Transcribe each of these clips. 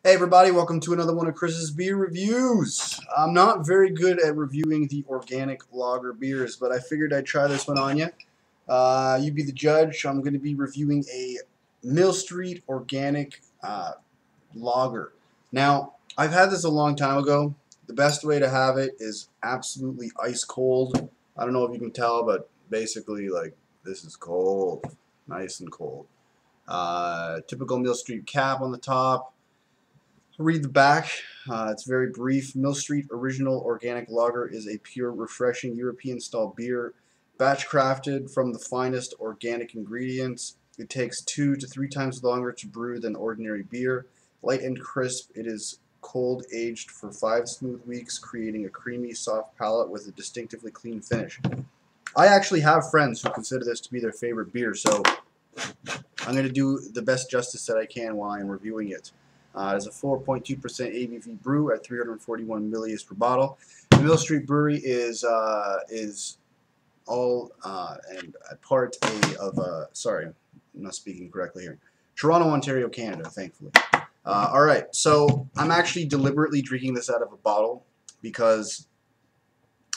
Hey everybody, welcome to another one of Chris's beer reviews. I'm not very good at reviewing the organic lager beers, but I figured I'd try this one on you. You be the judge. I'm going to be reviewing a Mill Street organic lager. Now, I've had this a long time ago. The best way to have it is absolutely ice cold. I don't know if you can tell, but basically, like, this is cold. Nice and cold. Typical Mill Street cap on the top. Read the back. It's very brief. Mill Street Original Organic Lager is a pure, refreshing European-style beer, batch crafted from the finest organic ingredients. It takes 2 to 3 times longer to brew than ordinary beer. Light and crisp, it is cold aged for 5 smooth weeks, creating a creamy, soft palate with a distinctively clean finish. I actually have friends who consider this to be their favorite beer, so I'm going to do the best justice that I can while I'm reviewing it. It's a 4.2% ABV brew at 341 milliliters per bottle. The Mill Street Brewery is all and a part of sorry, I'm not speaking correctly here. Toronto, Ontario, Canada, thankfully. All right, so I'm actually deliberately drinking this out of a bottle because,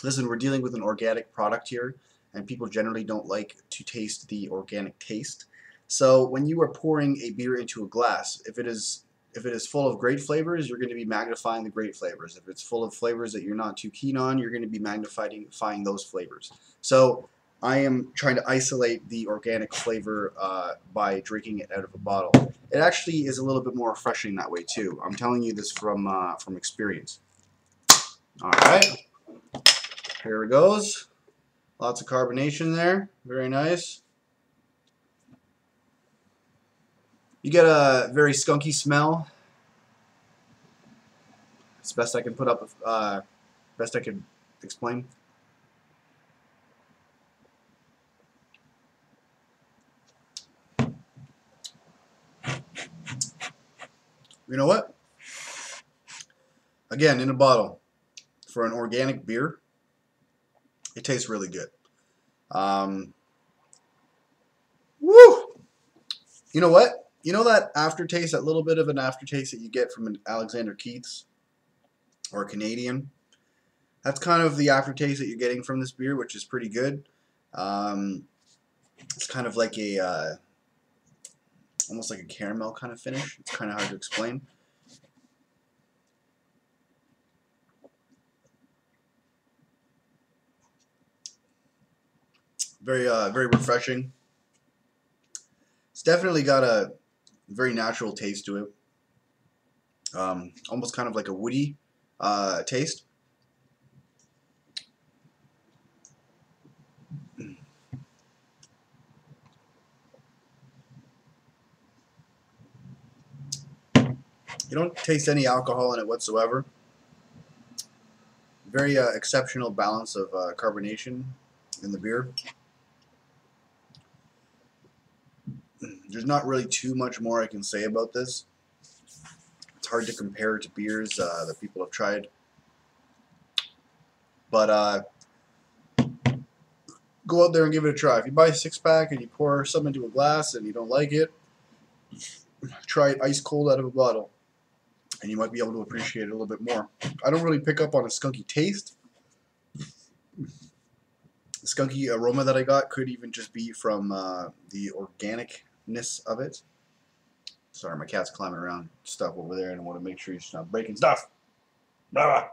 listen, we're dealing with an organic product here, and people generally don't like to taste the organic taste. So when you are pouring a beer into a glass, if it is full of great flavors, you're going to be magnifying the great flavors. If it's full of flavors that you're not too keen on, you're going to be magnifying those flavors. So I am trying to isolate the organic flavor by drinking it out of a bottle. It actually is a little bit more refreshing that way too. I'm telling you this from experience. All right, here it goes. Lots of carbonation there. Very nice. You get a very skunky smell. It's best I can put up, best I can explain. You know what? Again, in a bottle, for an organic beer, it tastes really good. Woo! You know what? You know that aftertaste, that little bit of an aftertaste that you get from an Alexander Keith's or a Canadian? That's kind of the aftertaste that you're getting from this beer, which is pretty good. It's kind of like a, almost like a caramel kind of finish. It's kind of hard to explain. Very refreshing. It's definitely got a very natural taste to it. Almost kind of like a woody taste. You don't taste any alcohol in it whatsoever. Very exceptional balance of carbonation in the beer. There's not really too much more I can say about this. It's hard to compare to beers that people have tried. But go out there and give it a try. If you buy a 6-pack and you pour some into a glass and you don't like it, try it ice cold out of a bottle, and you might be able to appreciate it a little bit more. I don't really pick up on a skunky taste. The skunky aroma that I got could even just be from the organicness of it. Sorry, my cat's climbing around stuff over there, and I want to make sure he's not breaking stuff. Blah.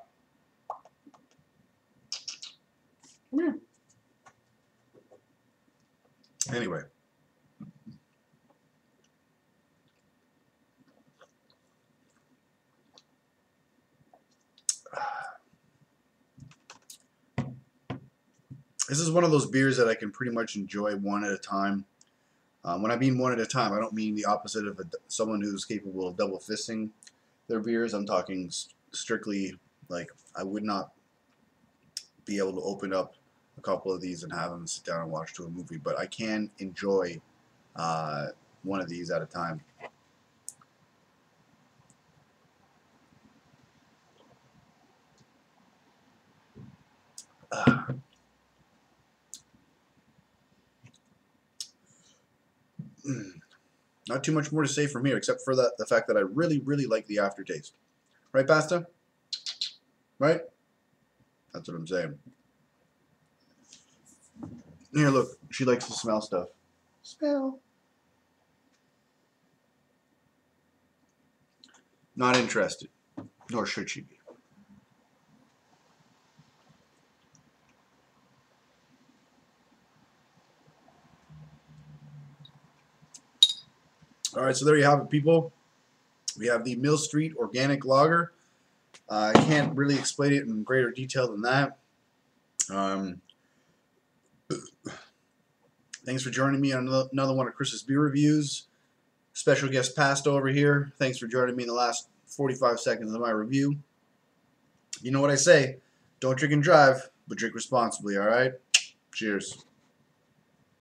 Come here. Anyway. This is one of those beers that I can pretty much enjoy one at a time. When I mean one at a time, I don't mean the opposite of someone who's capable of double fisting their beers. I'm talking strictly like I would not be able to open up a couple of these and have them sit down and watch to a movie, but I can enjoy one of these at a time. Not too much more to say from here, except for the fact that I really, really like the aftertaste. Right, Pasta? Right? That's what I'm saying. Here, look. She likes to smell stuff. Smell. Not interested. Nor should she be. All right, so there you have it, people. We have the Mill Street Organic Lager. I can't really explain it in greater detail than that. Thanks for joining me on another one of Chris's beer reviews. Special guest Pasta over here. Thanks for joining me in the last 45 seconds of my review. You know what I say. Don't drink and drive, but drink responsibly, all right? Cheers.